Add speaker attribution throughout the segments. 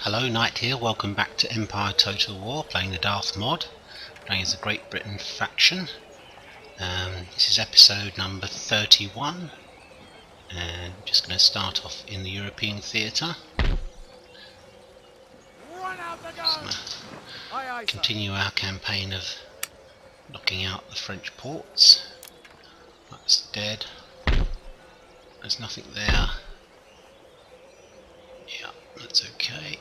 Speaker 1: Hello, Knight here, welcome back to Empire Total War, playing the Darthmod, playing as the Great Britain faction. This is episode number 31, and I'm just going to start off in the European theatre. Continue our campaign of knocking out the French ports. That's dead. There's nothing there. Yeah, that's okay.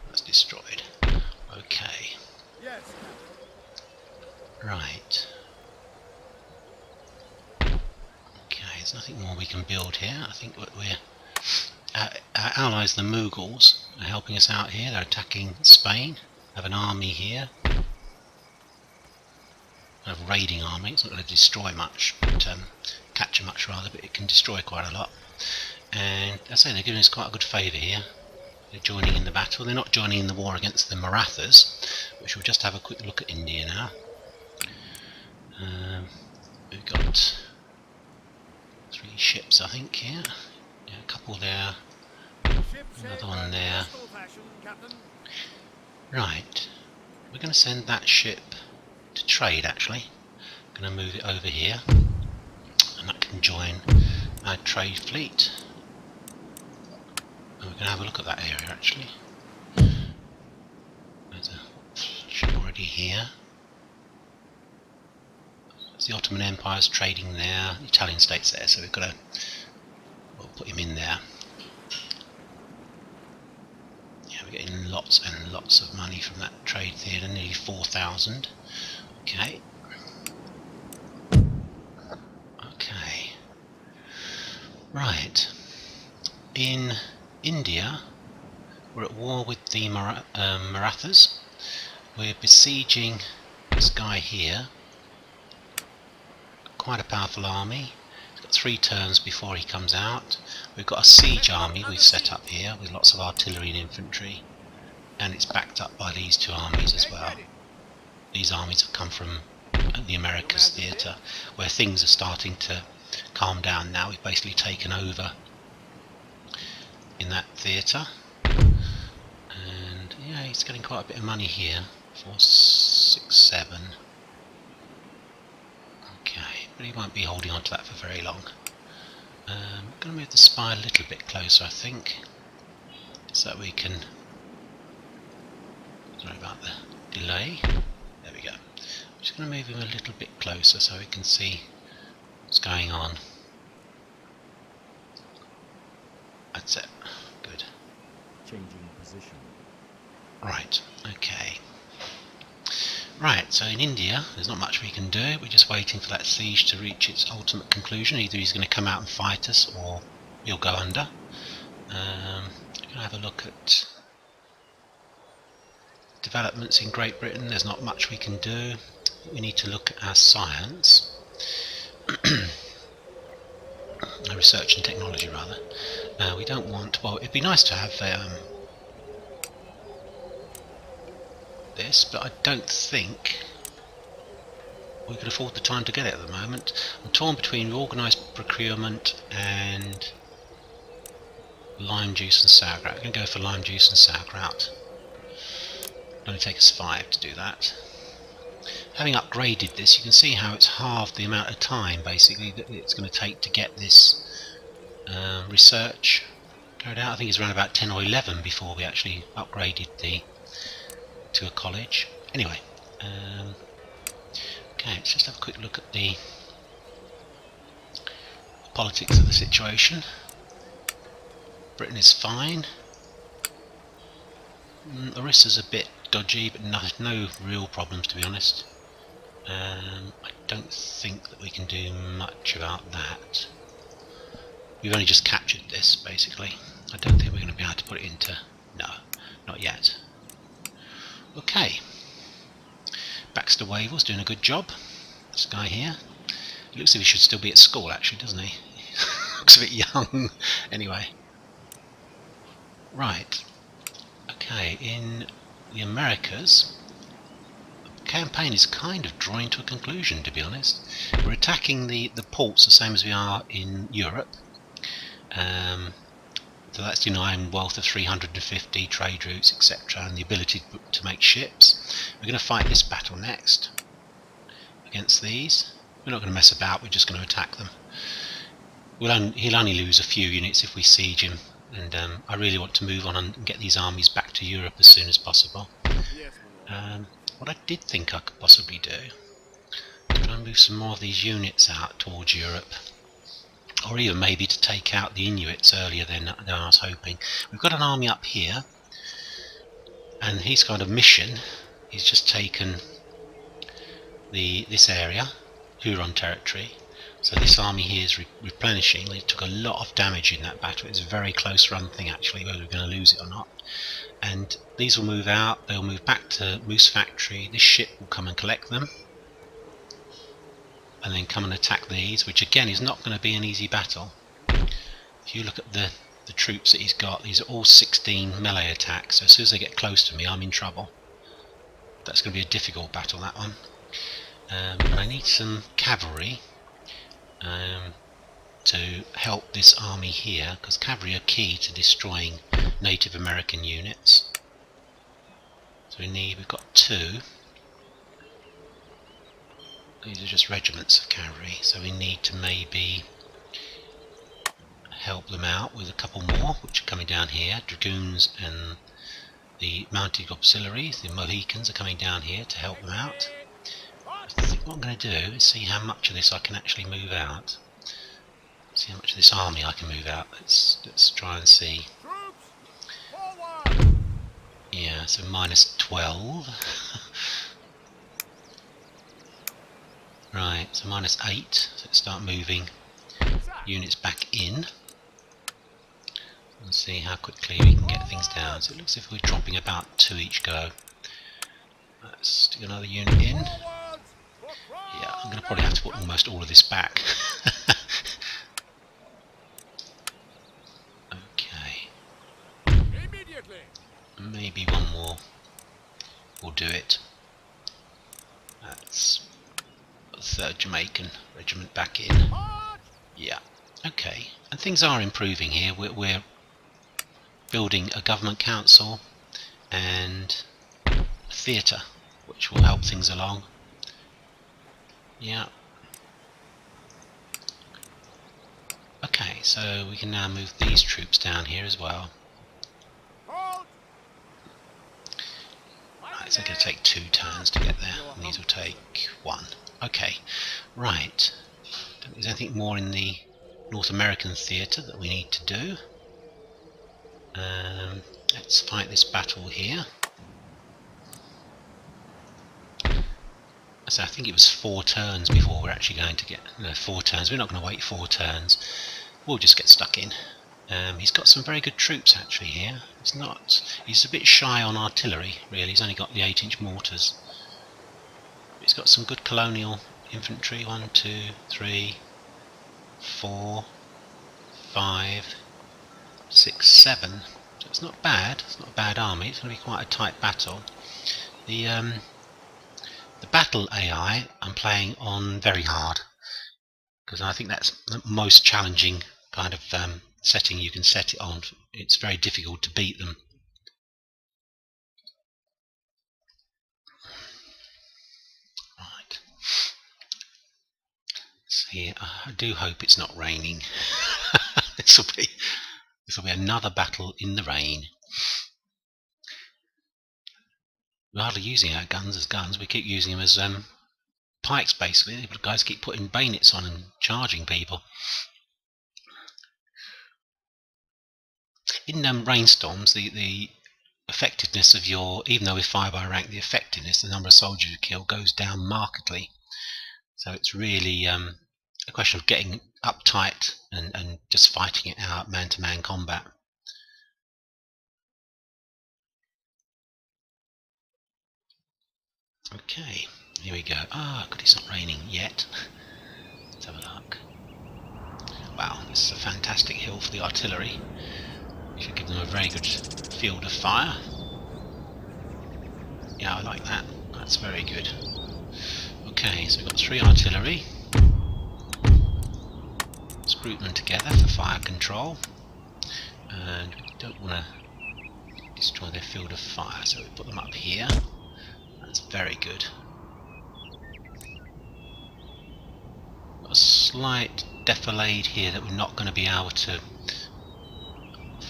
Speaker 1: That's destroyed. Okay.
Speaker 2: Yes.
Speaker 1: Right. Okay, there's nothing more we can build here. I think what we're... our allies, the Mughals, are helping us out here. They're attacking Spain. Have an army here. A raiding army. It's not going to destroy much, but capture much rather, but it can destroy quite a lot. And as I say, they're giving us quite a good favour here. They're joining in the battle. They're not joining in the war against the Marathas, which we'll just have a quick look at India now. We've got 3 ships, I think, here. Yeah, a couple there. Another one there. Right. We're going to send that ship to trade, actually. I'm going to move it over here. And that can join our trade fleet. And we're going to have a look at that area, actually. There's a ship already here. The Ottoman Empire's trading there, the Italian state's there, so we've got to we'll put him in there. Yeah, we're getting lots and lots of money from that trade theatre, nearly 4,000. Okay. Okay. Right. In India, we're at war with the Marathas. We're besieging this guy here. Quite a powerful army. He's got 3 turns before he comes out. We've got a siege army we've set up here with lots of artillery and infantry, and it's backed up by these 2 armies as well. These armies have come from the Americas theatre, where things are starting to calm down now. We've basically taken over in that theatre, and yeah, he's getting quite a bit of money here. 4, 6, 7. Okay, but he won't be holding on to that for very long. I'm going to move the spy a little bit closer, I think, so that we can... Sorry about the delay. There we go. I'm just going to move him a little bit closer so we can see what's going on. That's it. Good.
Speaker 2: Changing position.
Speaker 1: Right, okay. Right, so in India, there's not much we can do. We're just waiting for that siege to reach its ultimate conclusion. Either he's going to come out and fight us, or he'll go under. We're going to have a look at developments in Great Britain. There's not much we can do. We need to look at our science. Our research and technology, rather. We don't want... Well, it'd be nice to have... this, but I don't think we could afford the time to get it at the moment. I'm torn between organised procurement and lime juice and sauerkraut. I'm going to go for lime juice and sauerkraut. It'll only take us 5 to do that. Having upgraded this, you can see how it's halved the amount of time basically that it's going to take to get this research carried out. I think it's around about 10 or 11 before we actually upgraded to a college. Anyway, okay, let's just have a quick look at the politics of the situation. Britain is fine. Orissa's a bit dodgy, but no real problems, to be honest. I don't think that we can do much about that. We've only just captured this, basically. I don't think we're going to be able to put it into... No, not yet. Okay, Baxter Wavel's doing a good job. This guy here, he looks as if he should still be at school, actually, doesn't he? Looks a bit young. Anyway, right. Okay, in the Americas, the campaign is kind of drawing to a conclusion, to be honest. We're attacking the ports the same as we are in Europe. So that's denying wealth of 350, trade routes, etc., and the ability to make ships. We're going to fight this battle next against these. We're not going to mess about, we're just going to attack them. He'll only lose a few units if we siege him, and I really want to move on and get these armies back to Europe as soon as possible. What I did think I could possibly do is try and move some more of these units out towards Europe, or even maybe to take out the Inuits earlier than I was hoping. We've got an army up here, and his kind of mission, he's just taken this area, Huron territory. So this army here is replenishing. They took a lot of damage in that battle. It's a very close run thing actually, whether we're going to lose it or not. And these will move out, they'll move back to Moose Factory. This ship will come and collect them, and then come and attack these, which again is not going to be an easy battle. If you look at the troops that he's got, these are all 16 melee attacks, so as soon as they get close to me I'm in trouble. That's going to be a difficult battle, that one. I need some cavalry to help this army here, because cavalry are key to destroying Native American units. So we've got 2. These are just regiments of cavalry, so we need to maybe help them out with a couple more, which are coming down here. Dragoons and the mounted auxiliaries, the Mohicans, are coming down here to help them out. I think what I'm going to do is see how much of this I can actually move out. See how much of this army I can move out. Let's try and see. Yeah, so minus 12. Right, so minus 8. So let's start moving units back in. And see how quickly we can get things down. So it looks as if we're dropping about 2 each go. Let's stick another unit in. Yeah, I'm going to probably have to put almost all of this back. Okay. Maybe one more will do it. That's the 3rd Jamaican regiment back in. Yeah, okay. And things are improving here. We're building a government council and a theatre, which will help things along. Yeah. Okay, so we can now move these troops down here as well. Right, so it's going to take 2 turns to get there, and these will take 1. Okay, right. Don't think there's anything more in the North American theatre that we need to do. Let's fight this battle here. So I think it was 4 turns before we're actually going to get... No, 4 turns. We're not going to wait 4 turns. We'll just get stuck in. He's got some very good troops actually here. He's a bit shy on artillery really. He's only got the 8-inch mortars. He's got some good colonial infantry. 1, 2, 3, 4, 5, 6, 7. So it's not bad. It's not a bad army. It's going to be quite a tight battle. The battle AI I'm playing on very hard, because I think that's the most challenging kind of setting you can set it on. It's very difficult to beat them. Right. See, I do hope it's not raining. This will be another battle in the rain. We're hardly using our guns as guns. We keep using them as pikes, basically. The guys keep putting bayonets on and charging people. In rainstorms, the effectiveness of even though with 5 by rank, the effectiveness, the number of soldiers you kill, goes down markedly. So it's really a question of getting uptight and just fighting it out, man-to-man combat. Okay, here we go. Ah, good, it's not raining yet. Let's have a look. Wow, this is a fantastic hill for the artillery. You should give them a very good field of fire. Yeah, I like that. That's very good. Okay, so we've got 3 artillery. Let's group them together for fire control. and we don't want to destroy their field of fire, so we put them up here. That's very good. Got a slight defilade here that we're not going to be able to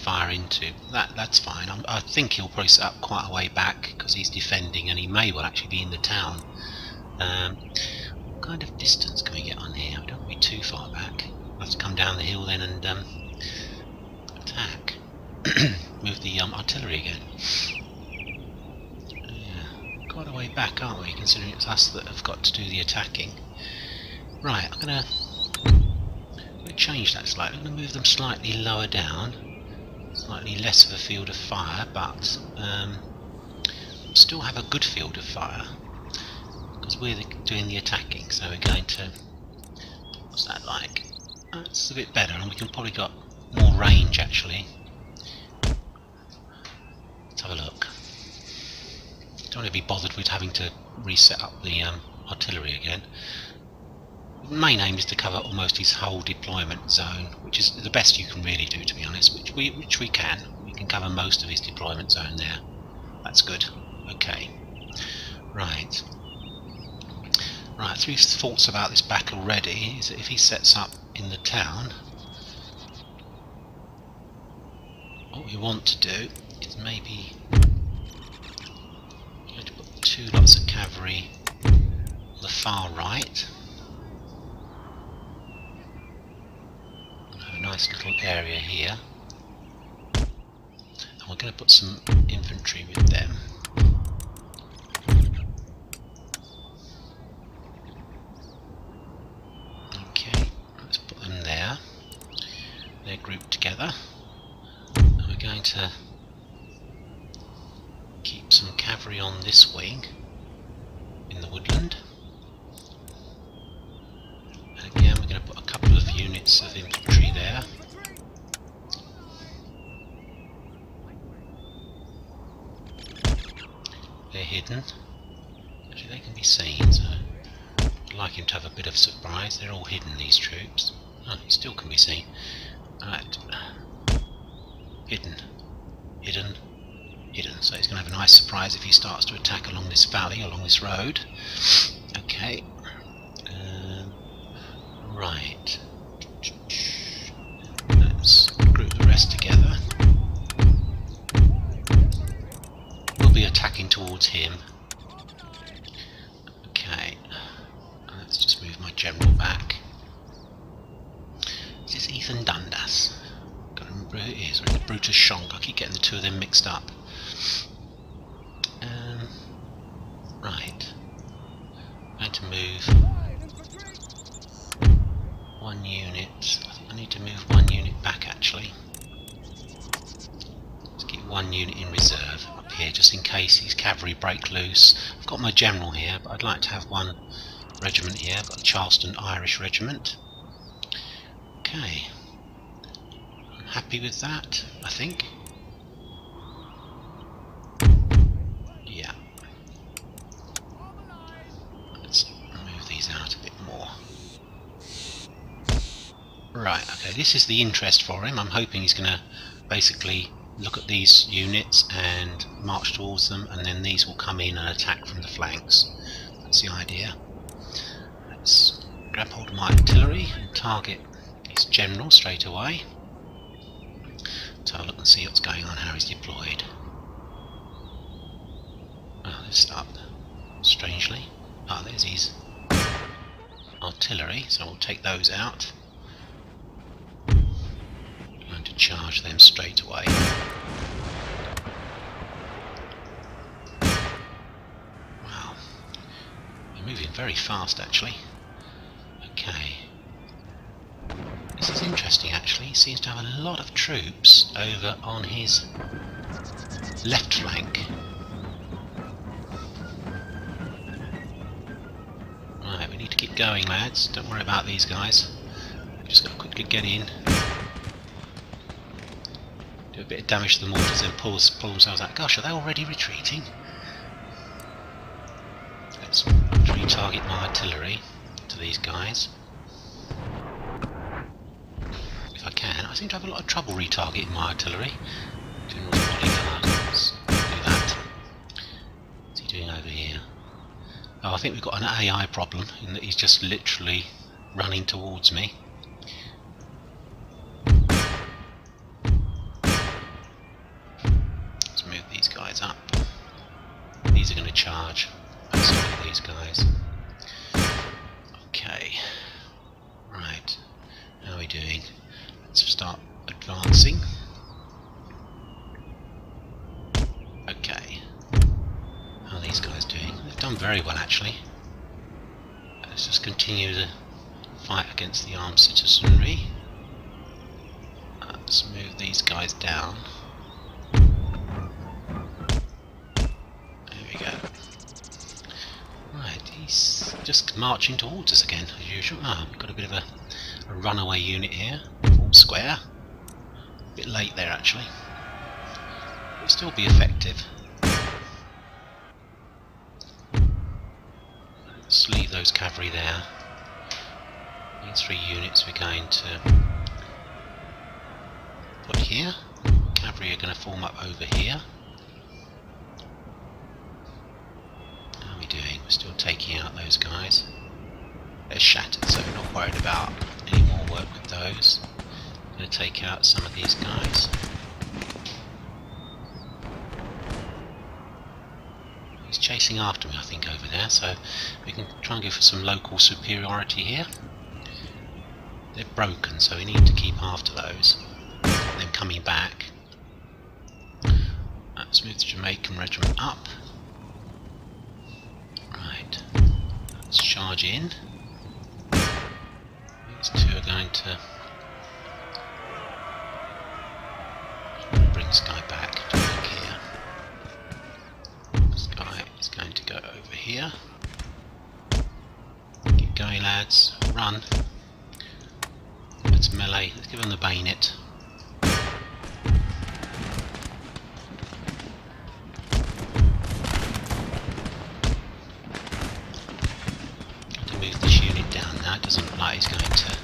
Speaker 1: fire into. That's fine. I think he'll probably set up quite a way back because he's defending, and he may well actually be in the town. What kind of distance can we get on here? We don't want to be too far back. We'll have to come down the hill then and attack. Move the artillery again. Yeah, quite a way back, aren't we? Considering it's us that have got to do the attacking. Right, I'm going to change that slightly. I'm going to move them slightly lower down. Slightly less of a field of fire, but still have a good field of fire because we're doing the attacking. So we're going to, what's that like? That's a bit better, and we can probably got more range actually. Let's have a look. Don't want to be bothered with having to reset up the artillery again. The main aim is to cover almost his whole deployment zone, which is the best you can really do, to be honest, which we can. We can cover most of his deployment zone there. That's good. Okay. Right. Right, 3 thoughts about this battle already is that if he sets up in the town, what we want to do is maybe going to put 2 lots of cavalry on the far right. A nice little area here, and we're going to put some infantry with them. Okay, let's put them there. They're grouped together, and we're going to keep some cavalry on this wing in the woodland. And again, we're going to put a couple of units of infantry there. They're hidden. Actually, they can be seen, so I'd like him to have a bit of surprise. They're all hidden, these troops. Oh, he still can be seen. Alright. Hidden. Hidden. Hidden. So he's going to have a nice surprise if he starts to attack along this valley, along this road. Okay. Right. Let's group the rest together. We'll be attacking towards him. Okay. Let's just move my general back. Is this Ethan Dundas? Can't remember who it is, or is it Brutus Shonk? I keep getting the two of them mixed up. Right. I'm going to move 1 unit. I think I need to move 1 unit back actually. Let's keep 1 unit in reserve up here just in case his cavalry break loose. I've got my general here, but I'd like to have 1 regiment here. I've got the Charleston Irish Regiment. Okay. I'm happy with that, I think. Yeah. Let's move these out a bit more. Right, okay, this is the interest for him. I'm hoping he's going to basically look at these units and march towards them, and then these will come in and attack from the flanks. That's the idea. Let's grab hold of my artillery and target his general straight away. Let's have a look and see what's going on, how he's deployed. Oh, this up, strangely. Ah, there's his artillery, so we'll take those out. Going to charge them straight away. Wow, we're moving very fast actually. Okay, this is interesting actually. He seems to have a lot of troops over on his left flank. Right, we need to keep going, lads. Don't worry about these guys. We've just got to quickly get in. Do a bit of damage to the mortars and pull themselves out. Gosh, are they already retreating? Let's retarget my artillery to these guys. If I can. I seem to have a lot of trouble retargeting my artillery. General's bodyguard. Let's do that. What's he doing over here? Oh, I think we've got an AI problem in that he's just literally running towards me. Let's move these guys up. These are going to charge. Absolutely, these guys. Okay. Right. How are we doing? Let's start advancing. Okay. How are these guys doing? They've done very well, actually. Let's just continue the fight against the armed citizenry. Let's move these guys down. There we go. Right, he's just marching towards us again, as usual. Ah, we've got a bit of a runaway unit here. Full square. A bit late there, actually. It'll still be effective. Let's leave those cavalry there. These 3 units we're going to put here. Cavalry are going to form up over here. How are we doing? We're still taking out those guys. They're shattered, so we're not worried about any more work with those. I'm going to take out some of these guys. He's chasing after me, I think, over there, so we can try and go for some local superiority here. They're broken, so we need to keep after those. And then coming back. Let's move the Jamaican regiment up. Right. Let's charge in. These 2 are going to bring this guy back to work here. This guy is going to go over here. Keep going, lads. Run. Let's melee. Let's give them the bayonet. Going to move this unit down now. It doesn't look like he's going to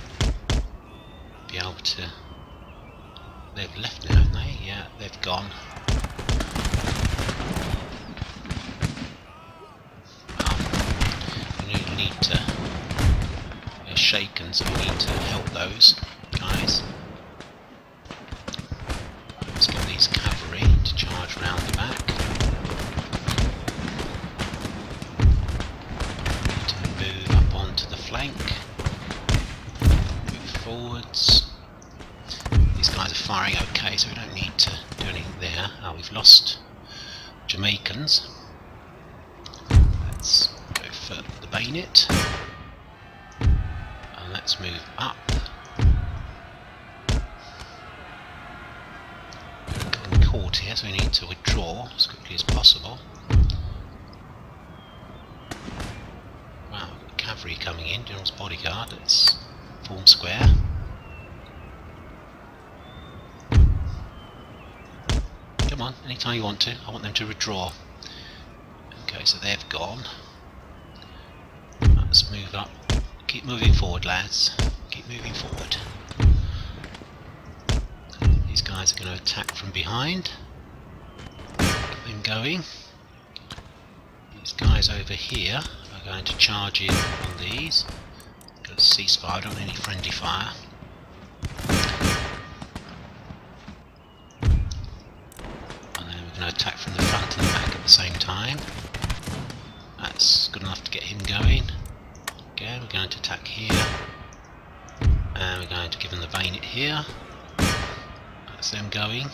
Speaker 1: be able to. They've left now, haven't they? Yeah, they've gone. We need to. They're shaken, so we need to help those guys. Let's get these cavalry to charge round the back. Need to move up onto the flank. Move forwards. These guys are firing okay, so we don't need to do anything there. Oh, we've lost Jamaicans. Let's go for the bayonet. And let's move up. Getting caught here, so we need to withdraw as quickly as possible. Wow, we've got cavalry coming in, General's bodyguard. Let's form square. Come on, anytime you want to. I want them to withdraw. Okay, so they've gone. Let's move up. Keep moving forward, lads. Keep moving forward. These guys are going to attack from behind. Get them going. These guys over here are going to charge in on these. Got a ceasefire, I don't want any friendly fire. Attack from the front and the back at the same time. That's good enough to get him going. Okay, we're going to attack here. And we're going to give them the bayonet here. That's them going.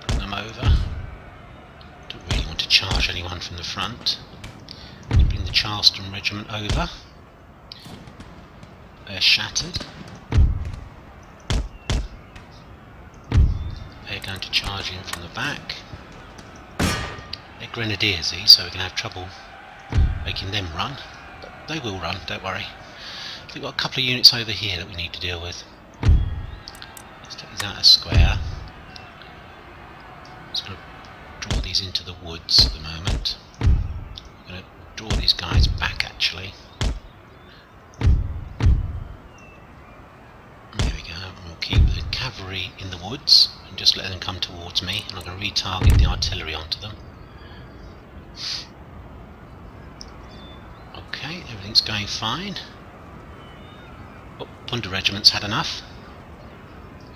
Speaker 1: Put them over. Don't really want to charge anyone from the front. Bring the Charleston regiment over. They're shattered. They're going to charge in from the back. They're grenadiers, these, so we're going to have trouble making them run. But they will run, don't worry. So we've got a couple of units over here that we need to deal with. Let's take these out of square. Just going to draw these into the woods at the moment. We're going to draw these guys back, actually. There we go. cavalry in the woods and just let them come towards me, and I'm going to retarget the artillery onto them. Okay, everything's going fine. Oh, Plunder Regiment's had enough.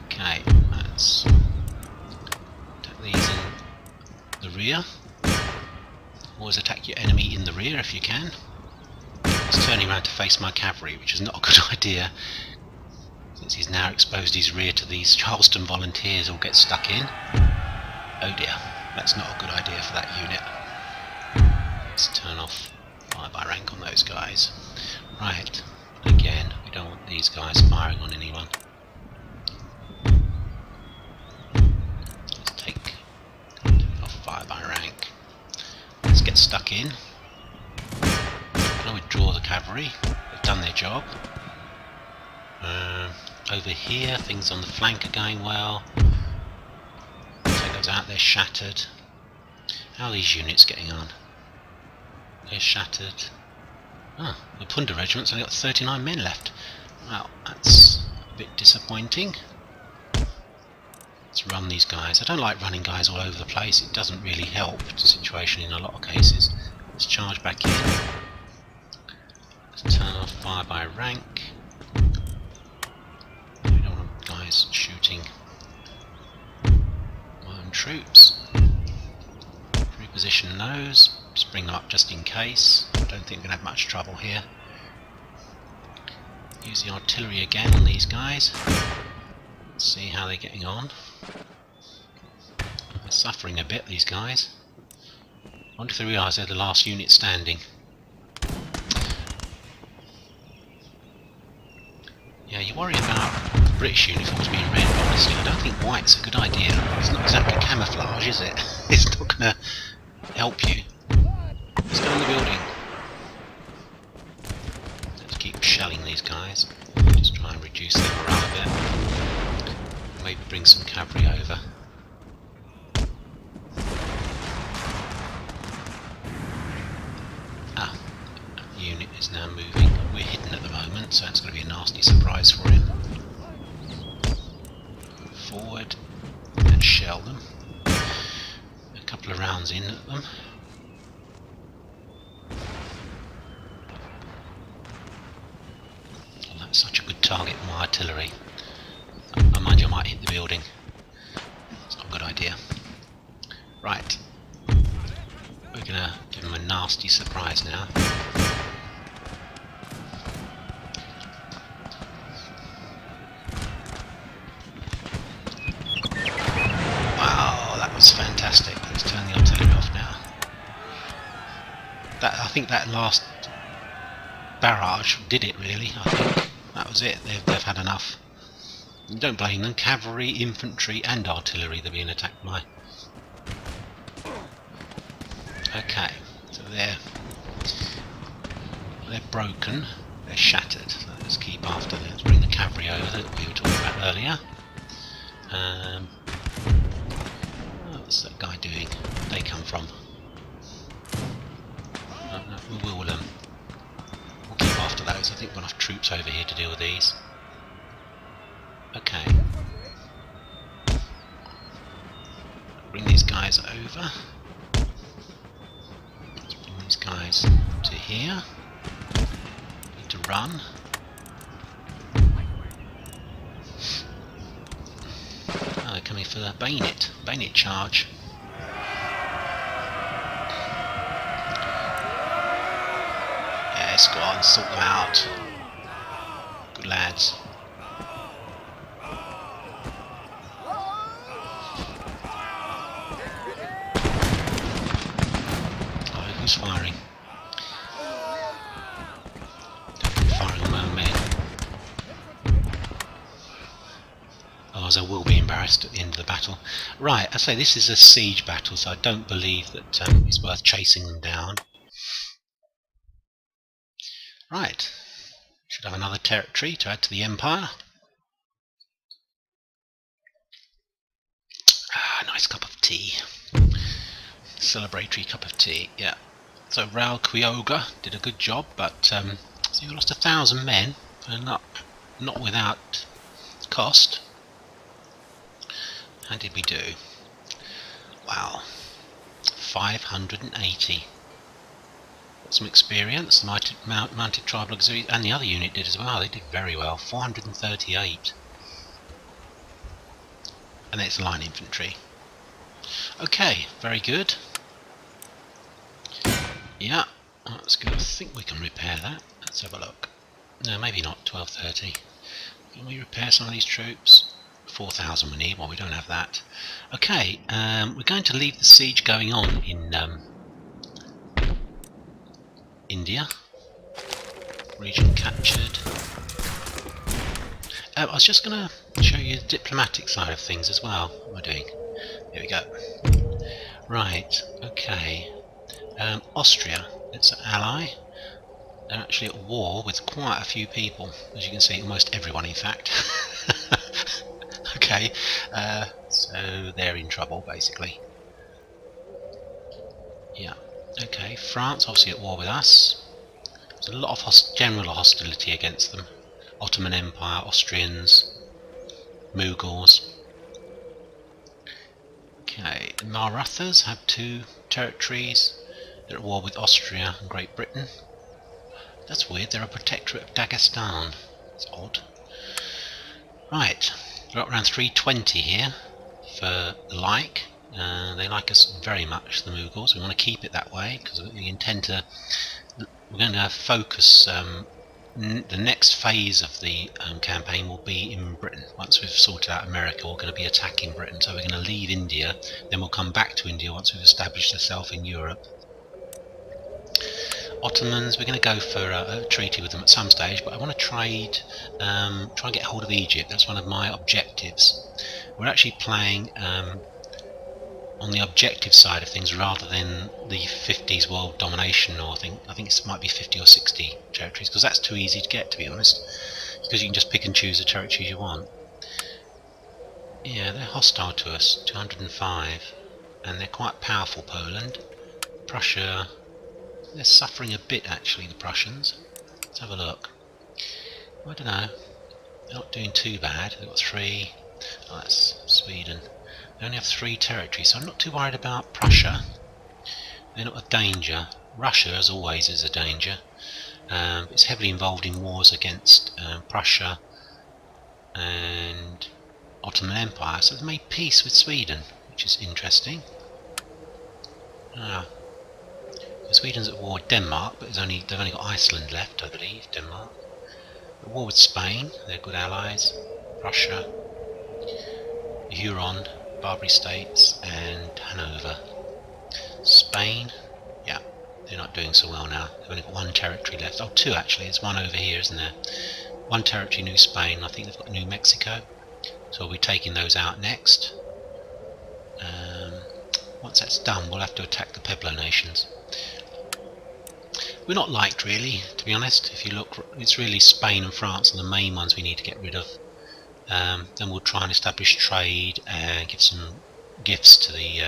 Speaker 1: Okay, let's attack these in the rear. Always attack your enemy in the rear if you can. He's turning around to face my cavalry, which is not a good idea, since he's now exposed his rear to these Charleston volunteers who'll get stuck in. Oh dear, that's not a good idea for that unit. Let's turn off fire by rank on those guys. Right, again, we don't want these guys firing on anyone. Let's take off fire by rank. Let's get stuck in. Can I withdraw the cavalry? They've done their job. Over here, things on the flank are going well. Take those out, they're shattered. How are these units getting on? They're shattered. Oh, the Plunder Regiment's only got 39 men left. Well, that's a bit disappointing. Let's run these guys. I don't like running guys all over the place. It doesn't really help the situation in a lot of cases. Let's charge back in. Let's turn off fire by rank. We don't want guys shooting my own troops. Reposition those. Just bring them up just in case. I don't think we're going to have much trouble here. Use the artillery again on these guys. Let's see how they're getting on. They're suffering a bit, these guys. I wonder if they realise they're the last unit standing. Yeah, you worry about British uniforms being red, but honestly, I don't think white's a good idea. It's not exactly camouflage, is it? It's not going to help you. Let's go in the building. Let's keep shelling these guys. Just try and reduce their morale a bit. Maybe bring some cavalry over. Ah, that unit is now moving. We're hidden at the moment, so it's going to be a nasty surprise for him. Forward and shell them. A couple of rounds in at them. Oh, that's such a good target for my artillery. I mind you, I might hit the building. It's not a good idea. Right. We're gonna give them a nasty surprise now. That's fantastic. Let's turn the artillery off now. I think that last barrage did it really. I think that was it. They've had enough. Don't blame them. Cavalry, infantry and artillery they're being attacked by. Okay, so they're broken. They're shattered. So let's keep after them. Let's bring the cavalry over that we were talking about earlier. What's that guy doing? Where they come from? We'll keep after those. I think we've got enough troops over here to deal with these. Okay. Bring these guys over. Let's bring these guys to here. Need to run. Oh, they're coming for the bayonet charge. Yes, go on, sort them out. Good lads. Oh, who's firing? Firing on my own men. Otherwise I will be embarrassed at the end of the battle. Right, I say this is a siege battle, so I don't believe that it's worth chasing them down. Right, should have another territory to add to the empire. Ah, nice cup of tea. Celebratory cup of tea, yeah. So Raul Quiroga did a good job, but so you lost 1,000 men, and not without cost. How did we do? Wow, 580. Got some experience. The mounted tribal auxiliaries and the other unit did as well. They did very well. 438. And it's line infantry. Okay, very good. Yeah, that's good. I think we can repair that. Let's have a look. No, maybe not. 1230. Can we repair some of these troops? 4,000 we need. Well, we don't have that. Okay, we're going to leave the siege going on in India. Region captured. I was just going to show you the diplomatic side of things as well. What am I doing? Here we go. Right, okay. Austria, it's an ally. They're actually at war with quite a few people. As you can see, almost everyone in fact. Okay, so they're in trouble basically. Yeah, okay. France obviously at war with us. There's a lot of general hostility against them. Ottoman Empire, Austrians, Mughals. Okay, the Marathas have 2 territories. They're at war with Austria and Great Britain. That's weird, they're a protectorate of Dagestan. That's odd. Right, we're up around 320 here for the like. They like us very much, the Mughals. We want to keep it that way because we intend to. We're going to focus. The next phase of the campaign will be in Britain. Once we've sorted out America, we're going to be attacking Britain. So we're going to leave India, then we'll come back to India once we've established ourselves in Europe. Ottomans, we're going to go for a treaty with them at some stage, but I want to try and get hold of Egypt. That's one of my objectives. We're actually playing on the objective side of things rather than the 50s world domination, or I think it might be 50 or 60 territories, because that's too easy to get, to be honest, because you can just pick and choose the territories you want. Yeah, they're hostile to us, 205, and they're quite powerful, Poland. Prussia, they're suffering a bit actually, the Prussians. Let's have a look. I don't know, they're not doing too bad. They've got 3, oh that's Sweden. They only have 3 territories, so I'm not too worried about Prussia. They're not a danger. Russia, as always, is a danger. It's heavily involved in wars against Prussia and Ottoman Empire, so they've made peace with Sweden, which is interesting. Sweden's at war with Denmark, but they've only got Iceland left, I believe. Denmark. At war with Spain, they're good allies. Russia, Huron, Barbary States, and Hanover. Spain, yeah, they're not doing so well now. They've only got 1 territory left. Oh, 2 actually. There's 1 over here, isn't there? 1 territory, New Spain. I think they've got New Mexico. So we'll be taking those out next. Once that's done, we'll have to attack the Pueblo nations. We're not liked really, to be honest. If you look, it's really Spain and France are the main ones we need to get rid of. Then we'll try and establish trade and give some gifts to the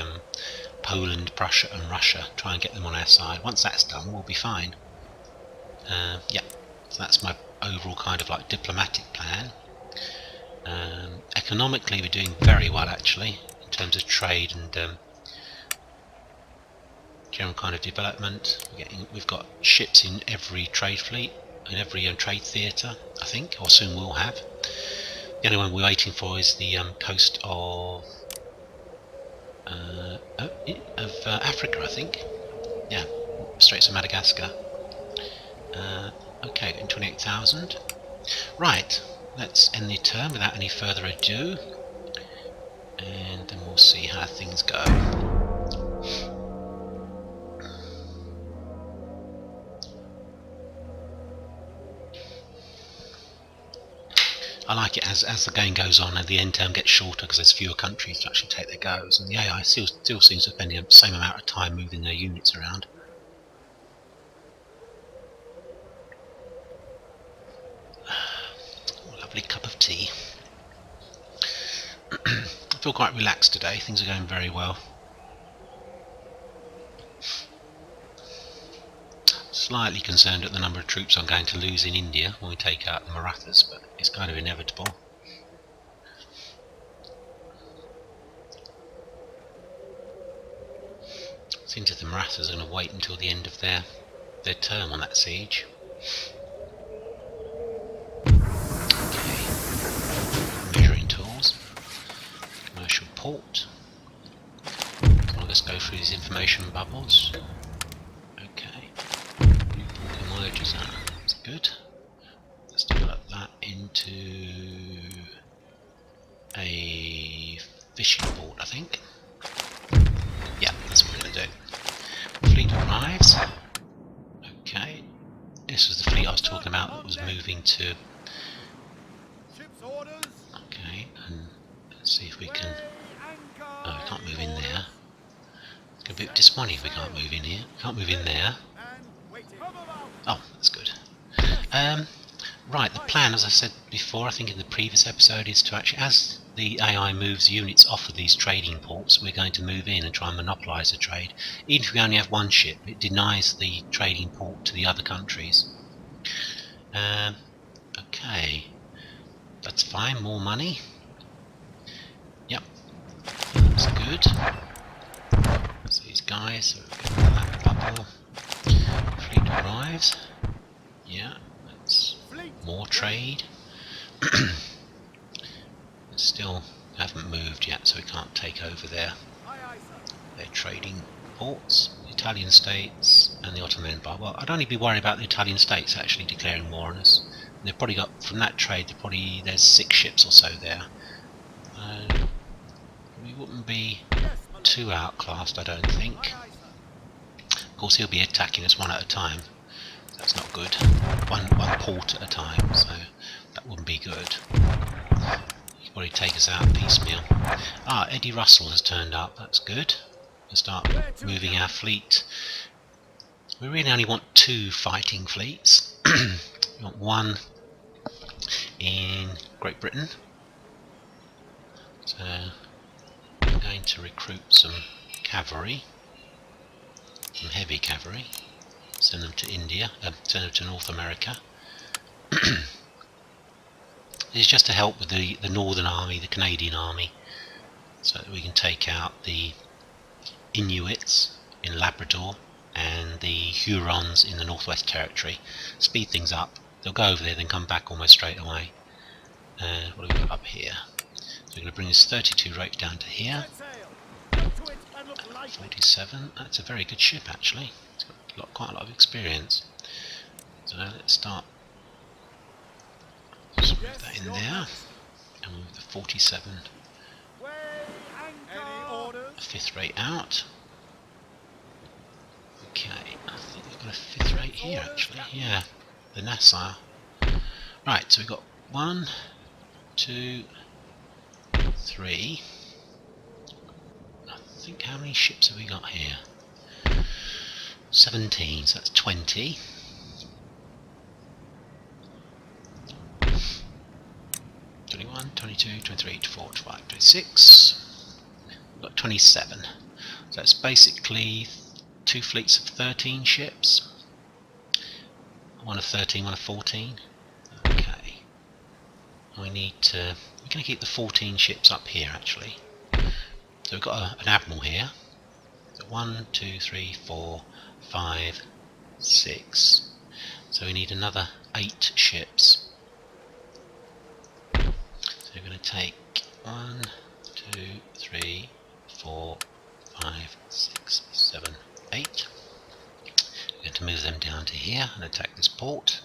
Speaker 1: Poland, Prussia and Russia, try and get them on our side. Once that's done, we'll be fine. Yeah, so that's my overall kind of like diplomatic plan. Economically, we're doing very well actually, in terms of trade and general kind of development. We've got ships in every trade fleet, in every trade theatre, I think, or soon we'll have. The only one we're waiting for is the coast of Africa, I think. Yeah, Straits of Madagascar. Okay, getting 28,000. Right, let's end the turn without any further ado, and then we'll see how things go. I like it as the game goes on and the end term gets shorter because there's fewer countries to actually take their goes, and the AI still seems to spend the same amount of time moving their units around. Oh, lovely cup of tea. I feel quite relaxed today, things are going very well. Slightly concerned at the number of troops I'm going to lose in India when we take out the Marathas, but it's kind of inevitable. Seems that the Marathas are going to wait until the end of their term on that siege. Okay. Measuring tools. Commercial port. I'll just go through these information bubbles. Okay. Reporting mileages. That's good. Let's develop that into a fishing port, I think. Yeah, that's what we're going to do. Fleet arrives. Okay. This was the fleet I was talking about that was moving to... Okay, and let's see if we can... Oh, we can't move in there. It's a bit disappointing if we can't move in here. Can't move in there. Oh, that's good. Right, the plan, as I said before, I think in the previous episode, is to actually, as the AI moves units off of these trading ports, we're going to move in and try and monopolise the trade. Even if we only have one ship, it denies the trading port to the other countries. Okay, that's fine, more money. Yep, that's good. That's these guys, so we'll get that bubble. Fleet arrives. Yeah, that's more trade. Still haven't moved yet, so we can't take over their trading ports. The Italian states and the Ottoman Empire. Well, I'd only be worried about the Italian states actually declaring war on us. They've probably got, from that trade, there's 6 ships or so there. We wouldn't be too outclassed, I don't think. Of course, he'll be attacking us one at a time. That's not good. One port at a time, so that wouldn't be good. He'll probably take us out piecemeal. Ah, Eddie Russell has turned up. That's good. We'll start moving our fleet. We really only want 2 fighting fleets. We want one in Great Britain. So I'm going to recruit some cavalry, some heavy cavalry. Send them to India, send them to North America. This is just to help with the Northern Army, the Canadian Army, so that we can take out the Inuits in Labrador and the Hurons in the Northwest Territory. Speed things up. They'll go over there, then come back almost straight away. What have we got up here? So we're going to bring this 32 rate down to here. 47. That's a very good ship actually. It's got quite a lot of experience. So let's start. Just move that in there, and move the 47. A 5th rate out. Okay, I think we've got a 5th rate here actually. Yeah, the Nassau. Right, so we've got 1, 2, 3. I think, how many ships have we got here? 17, so that's 20. 21, 22, 23, 24, 25, 26. We've got 27. So that's basically 2 fleets of 13 ships. One of 13, one of 14. Okay. We need to... We're going to keep the 14 ships up here actually. So we've got an admiral here. So 1, 2, 3, 4, 5, 6. So we need another 8 ships. So we're going to take 1, 2, 3, 4, 5, 6, 7, 8. We're going to move them down to here and attack this port.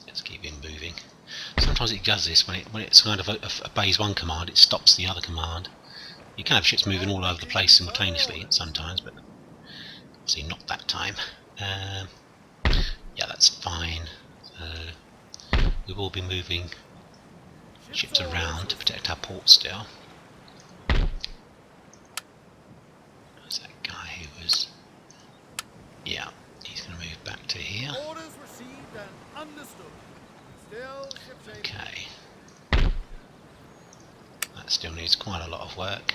Speaker 1: Let's keep him moving. Sometimes it does this when it's kind of obeys one command, it stops the other command. You can have ships moving all over the place simultaneously sometimes, but obviously not that time. Yeah, that's fine. We will be moving ships around to protect our port still. There's that guy who was... Yeah, he's going to move back to here. Okay. That still needs quite a lot of work.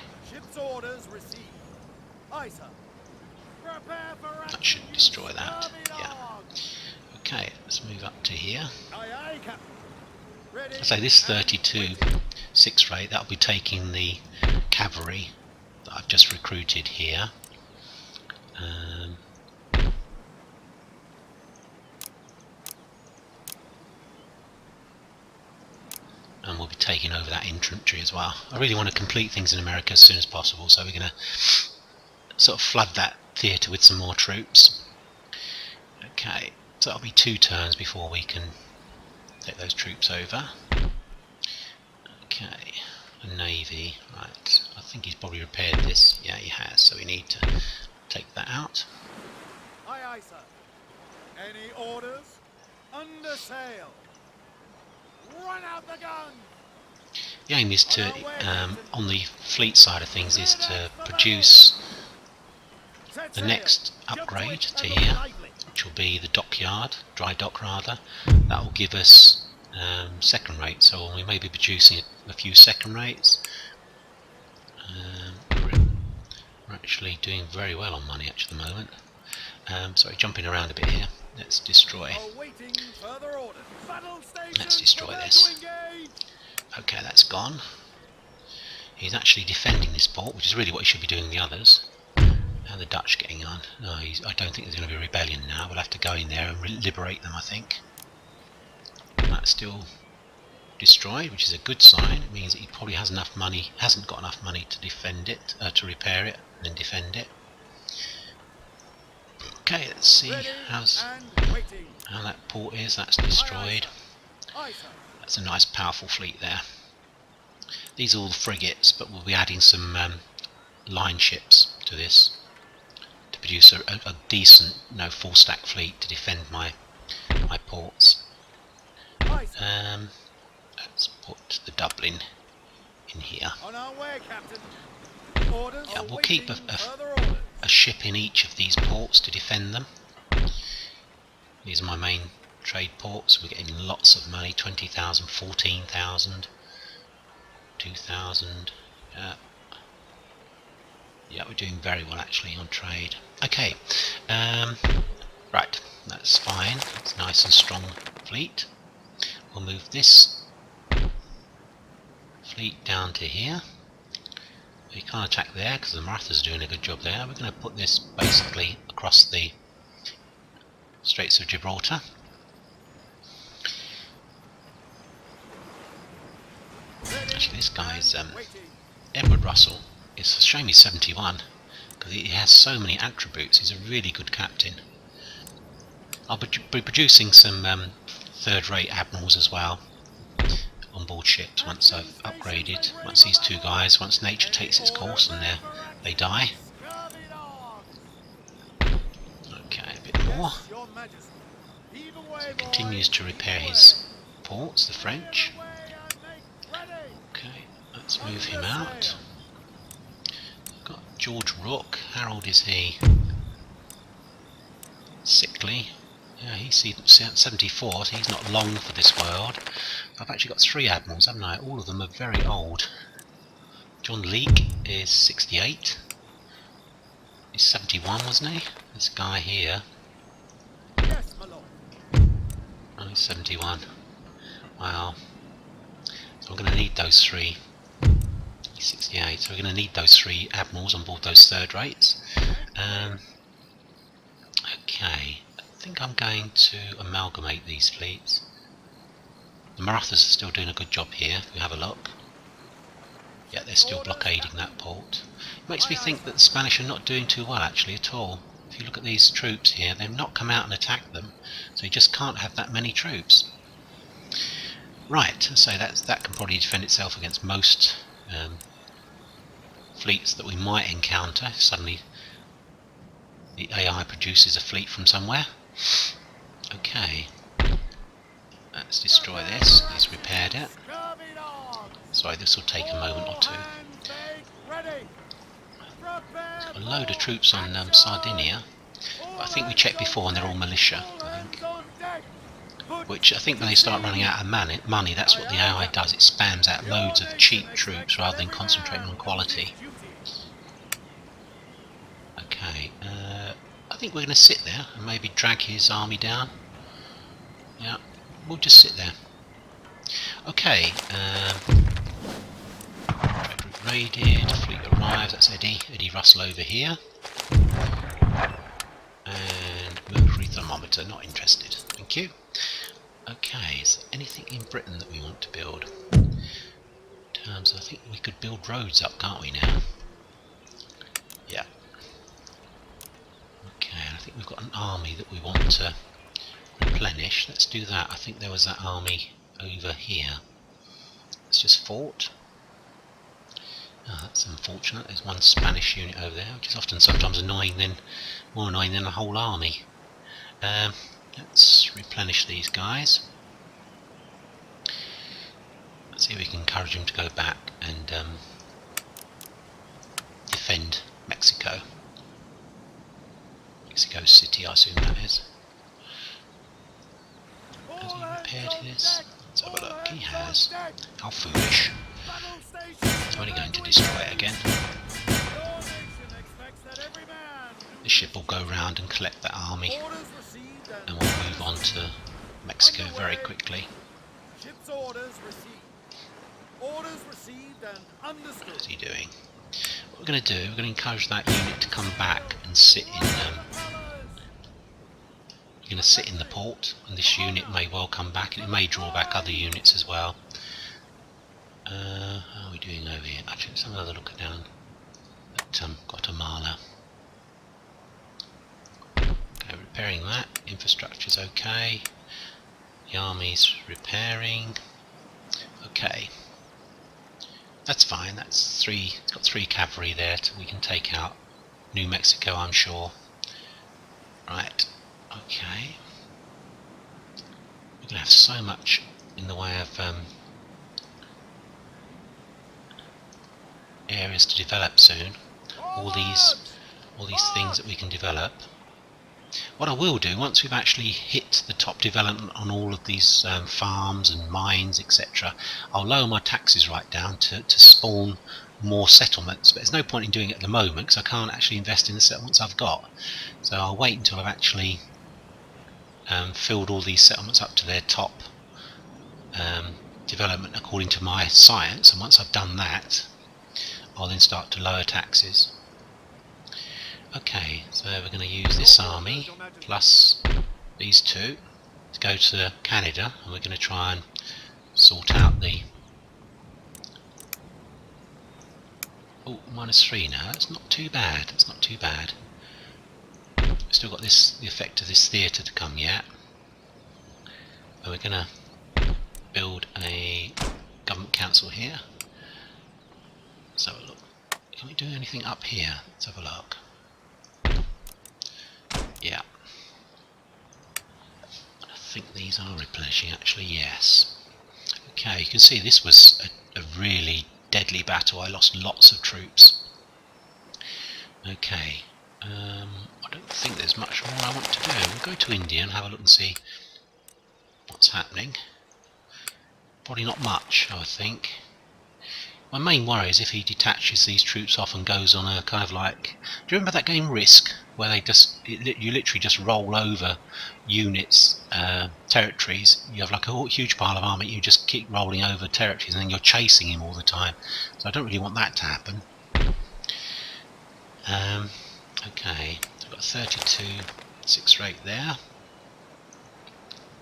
Speaker 1: That should destroy that. Yeah. Okay, let's move up to here. So this 32 6 rate, that'll be taking the cavalry that I've just recruited here. And we'll be taking over that infantry as well. I really want to complete things in America as soon as possible, so we're going to sort of flood that theatre with some more troops. Okay, so that'll be 2 turns before we can take those troops over. Okay, a navy, right, I think he's probably repaired this. Yeah, he has, so we need to take that out.
Speaker 3: Aye, aye, sir. Any orders? Under sail. Run out the gun!
Speaker 1: The aim is to, on the fleet side of things, is to produce the next upgrade to here, which will be the dockyard, dry dock rather. That will give us second rate, so we may be producing a few second rates. We're actually doing very well on money at the moment. Sorry, jumping around a bit here. Let's destroy. Let's destroy this. Okay, that's gone. He's actually defending this port, which is really what he should be doing in the others. How are the Dutch getting on? No, I don't think there's going to be a rebellion now. We'll have to go in there and liberate them, I think. That's still destroyed, which is a good sign. It means that he probably has enough money, hasn't got enough money to defend it, to repair it, and then defend it. Okay, let's see how that port is. That's destroyed. That's a nice powerful fleet there. These are all the frigates, but we'll be adding some line ships to this to produce a decent, full stack fleet to defend my ports. Let's put the Dublin in here. Yeah, we'll keep a ship in each of these ports to defend them. These are my main trade ports. We're getting lots of money, 20,000, 14,000, 2,000. Yeah, we're doing very well actually on trade. Okay, right, that's fine. It's a nice and strong fleet. We'll move this fleet down to here. We can't attack there because the Marathas are doing a good job there. We're going to put this basically across the Straits of Gibraltar. Actually, this guy's Edward Russell. It's a shame he's 71 because he has so many attributes. He's a really good captain. I'll be producing some third-rate admirals as well on board ships once I've upgraded. Once these two guys, once nature takes its course and they die. Okay, a bit more. So he continues to repair his ports, the French. Okay, let's move him out. I've got George Rook. How old is he? Sickly. Yeah, he's 74, so he's not long for this world. I've actually got 3 admirals, haven't I? All of them are very old. John Leake is 68. He's 71, wasn't he? This guy here. Oh, he's 71. Wow. So I'm going to need those 3. He's 68, so we're going to need those 3 admirals on board those third rates. Okay. I think I'm going to amalgamate these fleets. The Marathas are still doing a good job here, if we have a look. Yeah, they're still blockading that port. It makes me think that the Spanish are not doing too well actually at all. If you look at these troops here, they've not come out and attacked them, so you just can't have that many troops. Right, so that can probably defend itself against most fleets that we might encounter if suddenly the AI produces a fleet from somewhere. Okay, let's destroy this. He's repaired it. Sorry, this will take a moment or two. There's got a load of troops on Sardinia, but I think we checked before and they're all militia, I think. Which I think when they start running out of money, that's what the AI does. It spams out loads of cheap troops rather than concentrating on quality. Okay, I think we're going to sit there and maybe drag his army down. Yeah, we'll just sit there. Okay, group raided, fleet arrived, that's Eddie. Eddie Russell over here. And mercury thermometer, not interested. Thank you. Okay, is there anything in Britain that we want to build? In terms of, I think we could build roads up, can't we now? Yeah. Okay, I think we've got an army that we want to replenish. Let's do that. I think there was that army over here. It's just fought. Oh, that's unfortunate. There's one Spanish unit over there, which is often sometimes annoying, then more annoying than a whole army. Let's replenish these guys. Let's see if we can encourage them to go back and defend Mexico. Mexico City, I assume that is. Has he repaired his? Let's have a look. He has. How foolish. He's only going to destroy it again. This ship will go round and collect that army, and we'll move on to Mexico very quickly.
Speaker 3: Ship's orders received. Orders received and understood.
Speaker 1: What is he doing? What we're going to do, we're going to encourage that unit to come back and sit in we're going to sit in the port, and this unit may well come back, and it may draw back other units as well. How are we doing over here? Actually, let's have another look down at Guatemala. Okay, repairing that. Infrastructure's okay. The army's repairing. Okay. That's fine, that's three. It's got 3 cavalry there, so we can take out New Mexico, I'm sure. Right, okay. We're going to have so much in the way of areas to develop soon. All these things that we can develop. What I will do, once we've actually hit the top development on all of these farms and mines, etc., I'll lower my taxes right down to spawn more settlements, but there's no point in doing it at the moment because I can't actually invest in the settlements I've got. So I'll wait until I've actually filled all these settlements up to their top development according to my science, and once I've done that, I'll then start to lower taxes. Okay, so we're going to use this army plus these 2 to go to Canada, and we're going to try and sort out the... Oh, -3 now. That's not too bad. That's not too bad. We've still got this, the effect of this theatre to come yet. But we're going to build a government council here. Let's have a look. Can we do anything up here? Let's have a look. Yeah. I think these are replenishing actually, yes. Okay, you can see this was a really deadly battle. I lost lots of troops. Okay. I don't think there's much more I want to do. We'll go to India and have a look and see what's happening. Probably not much, I think. My main worry is if he detaches these troops off and goes on a kind of like... Do you remember that game Risk? Where they you literally just roll over units, territories. You have like a huge pile of army, you just keep rolling over territories and then you're chasing him all the time. So I don't really want that to happen. Okay, so I've got a 32 6 rate there.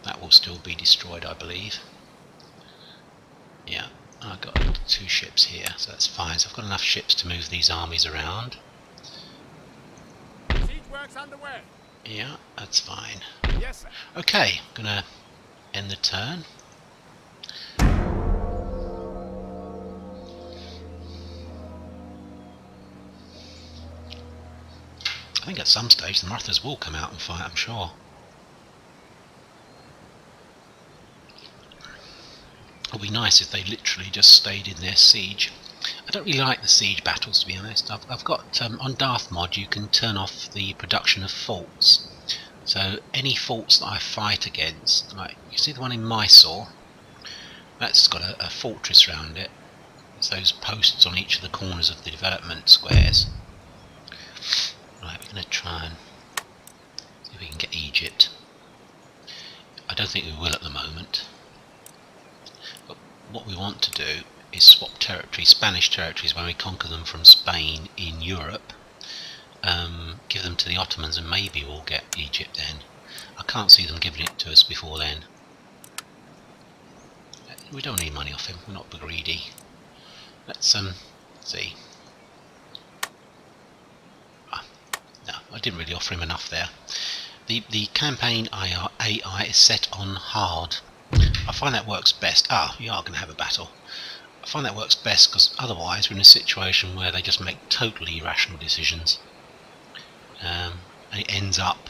Speaker 1: That will still be destroyed, I believe. Yeah. I've got 2 ships here, so that's fine. So I've got enough ships to move these armies around.
Speaker 3: Siege works underway.
Speaker 1: Yeah, that's fine.
Speaker 3: Yes, sir.
Speaker 1: Okay, I'm gonna end the turn. I think at some stage the Marathas will come out and fight, I'm sure. It would be nice if they literally just stayed in their siege. I don't really like the siege battles, to be honest. I've got on Darthmod you can turn off the production of forts. So any forts that I fight against, like you see the one in Mysore, that's got a fortress around it. It's those posts on each of the corners of the development squares. Right, we're going to try and see if we can get Egypt. I don't think we will at the moment. what we want to do is swap territories, Spanish territories, when we conquer them from Spain in Europe, give them to the Ottomans, and maybe we'll get Egypt then. I can't see them giving it to us before then. We don't need money off him, we're not greedy. Let's see. No, I didn't really offer him enough there. The campaign AI is set on hard. I find that works best. You are going to have a battle. I find that works best because otherwise we're in a situation where they just make totally irrational decisions. And it ends up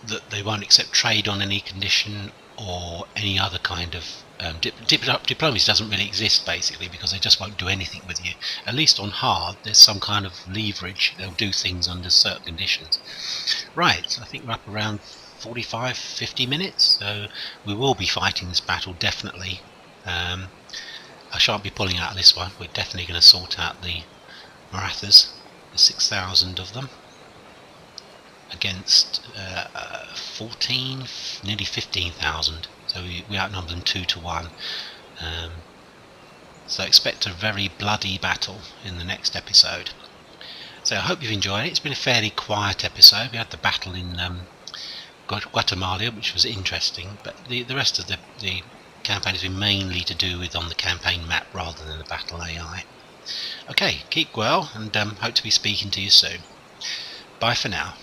Speaker 1: that they won't accept trade on any condition or any other kind of diplomacy doesn't really exist, basically, because they just won't do anything with you. At least on hard there's some kind of leverage. They'll do things under certain conditions. Right, I think we're up around 45-50 minutes, so we will be fighting this battle definitely. I shan't be pulling out of this one. We're definitely going to sort out the Marathas, the 6,000 of them, against 14, nearly 15,000. So we outnumber them 2 to 1. So expect a very bloody battle in the next episode. So I hope you've enjoyed it. It's been a fairly quiet episode. We had the battle in Guatemala, which was interesting, but the rest of the campaign has been mainly to do with on the campaign map rather than the battle AI. Okay, keep well, and hope to be speaking to you soon. Bye for now.